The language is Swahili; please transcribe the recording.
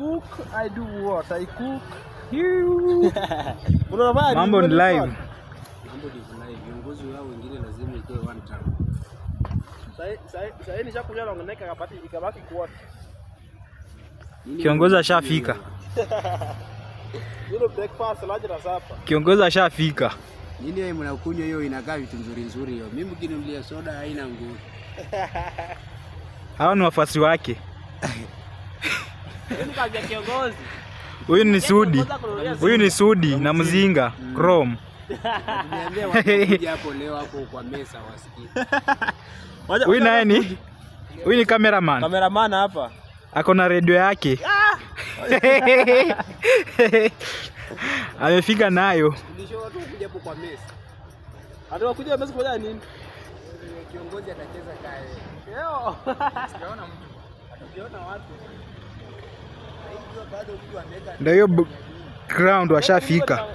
cook, I do what? I cook. Mambo ni live. Mambo ni live. Viongozi wao wengine lazima itoe one time. Sasa nishakuja na ng'oneka kapati ikabaki kuota. Kiongozi ashafika. Hilo breakfast lunch na supper. Kiongozi ashafika. Nini wewe mnakunywa hiyo inakaa vitu nzuri hiyo. Mimi mkiniulia soda haina nguvu. Hao ni wafuasi wake. Nini kaja kiongozi? Huyu ni Sudi. Huyu ni Sudi na Mzinga Chrome. Niambie watu hapo leo hapo kwa mesa wasikie. Huyu naye ni? Huyu ni cameraman. Cameraman hapa. Ako na radio yake. Amefika nayo. Ndisho watu kuja hapo kwa mesa. Hata kuja mesa kwa nini? Kiongozi atacheza kae. Leo. Sijaona mtu. Atajiona watu. Ndio hiyo ground washafika.